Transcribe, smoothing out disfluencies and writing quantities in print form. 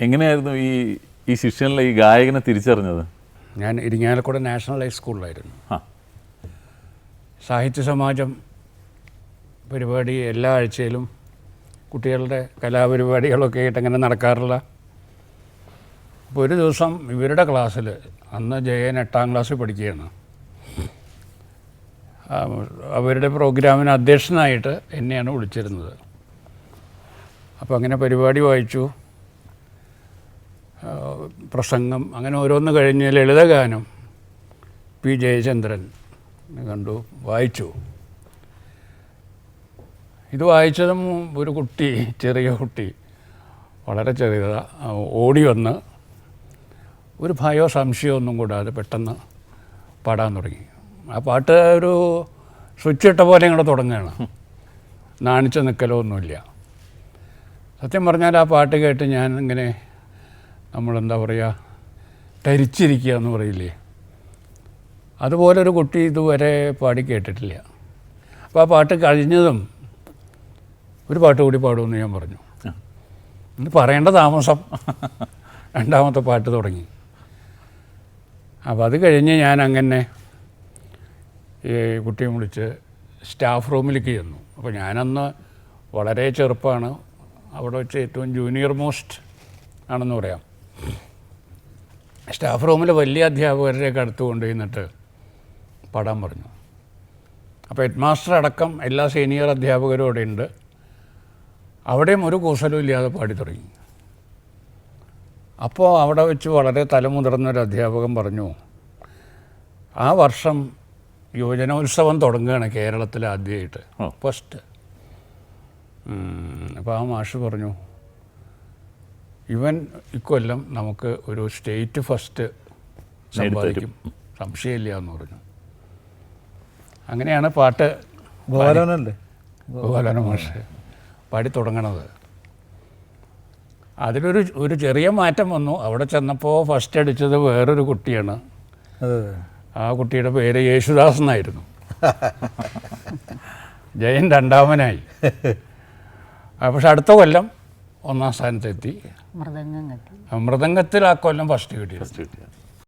എങ്ങനെയായിരുന്നു ഈ ശിഷ്യനിലെ ഈ ഗായകനെ തിരിച്ചറിഞ്ഞത്? ഞാൻ ഇരിങ്ങാലക്കുട നാഷണൽ ഹൈസ്കൂളിലായിരുന്നു. സാഹിത്യ സമാജം പരിപാടി എല്ലാ ആഴ്ചയിലും കുട്ടികളുടെ കലാപരിപാടികളൊക്കെ ആയിട്ട് അങ്ങനെ നടക്കാറില്ല. അപ്പോൾ ഒരു ദിവസം ഇവരുടെ ക്ലാസ്സിൽ, അന്ന് ജയൻ 8ാം ക്ലാസ്സിൽ പഠിക്കുകയാണ്, അവരുടെ പ്രോഗ്രാമിന് അധ്യക്ഷനായിട്ട് എന്നെയാണ് വിളിച്ചിരുന്നത്. അപ്പോൾ അങ്ങനെ പരിപാടി വായിച്ചു, പ്രസംഗം, അങ്ങനെ ഓരോന്ന് കഴിഞ്ഞ് ലളിതഗാനം പി ജയചന്ദ്രൻ കണ്ടു, വായിച്ചു. ഇത് വായിച്ചതും ഒരു കുട്ടി, ചെറിയ കുട്ടി, വളരെ ചെറിയ, ഓടി വന്ന് ഒരു ഭയോ സംശയമോ ഒന്നും കൂടാതെ പെട്ടെന്ന് പാടാൻ തുടങ്ങി. ആ പാട്ട് ഒരു സ്വിച്ച് ഇട്ട പോലെ ഇങ്ങോട്ട് തുടങ്ങുകയാണ്, നാണിച്ച് നിൽക്കലോ ഒന്നുമില്ല. സത്യം പറഞ്ഞാൽ ആ പാട്ട് കേട്ട് ഞാൻ ഇങ്ങനെ, നമ്മളെന്താ പറയുക, തരിച്ചിരിക്കുക എന്ന് പറയില്ലേ, അതുപോലൊരു കുട്ടി ഇതുവരെ പാടി കേട്ടിട്ടില്ല. അപ്പോൾ ആ പാട്ട് കഴിഞ്ഞതും ഒരു പാട്ട് കൂടി പാടുമെന്ന് ഞാൻ പറഞ്ഞു. ഇന്ന് പറയേണ്ട താമസം രണ്ടാമത്തെ പാട്ട് തുടങ്ങി. അപ്പോൾ അത് കഴിഞ്ഞ് ഞാൻ അങ്ങനെ ഈ കുട്ടിയെ വിളിച്ച് സ്റ്റാഫ് റൂമിലേക്ക് ചെന്നു. അപ്പോൾ ഞാനന്ന് വളരെ ചെറുപ്പമാണ്, അവിടെ വെച്ച് ഏറ്റവും ജൂനിയർ മോസ്റ്റ് ആണെന്ന് പറയാം. സ്റ്റാഫ് റൂമിൽ വലിയ അധ്യാപകരുടെയൊക്കെ അടുത്ത് കൊണ്ടുവന്നിട്ട് പാടാൻ പറഞ്ഞു. അപ്പോൾ ഹെഡ് മാസ്റ്റർ അടക്കം എല്ലാ സീനിയർ അധ്യാപകരും അവിടെ ഉണ്ട്. അവിടെയും ഒരു കൂസലും ഇല്ലാതെ പാടി തുടങ്ങി. അപ്പോൾ അവിടെ വെച്ച് വളരെ തലമുതിർന്നൊരു അധ്യാപകൻ പറഞ്ഞു, ആ വർഷം യുവജനോത്സവം തുടങ്ങുകയാണ് കേരളത്തിൽ ആദ്യമായിട്ട്, ഫസ്റ്റ്. അപ്പോൾ ആ മാഷ് പറഞ്ഞു, ഇവൻ ഇക്കൊല്ലം നമുക്ക് ഒരു സ്റ്റേറ്റ് ഫസ്റ്റ് സമ്പാദിക്കും, സംശയമില്ല എന്ന് പറഞ്ഞു. അങ്ങനെയാണ് പാട്ട് ഗോപാലന മാഷ് പാടി തുടങ്ങണത്. അതിലൊരു ചെറിയ മാറ്റം വന്നു. അവിടെ ചെന്നപ്പോൾ ഫസ്റ്റ് അടിച്ചത് വേറൊരു കുട്ടിയാണ്. ആ കുട്ടിയുടെ പേര് യേശുദാസ് എന്നായിരുന്നു. ജയൻ രണ്ടാമനായി. പക്ഷെ അടുത്ത കൊല്ലം 1ാം സ്ഥാനത്തെത്തി. മൃദംഗത്തിൽ ആ കൊല്ലം ഫസ്റ്റ് കിട്ടി.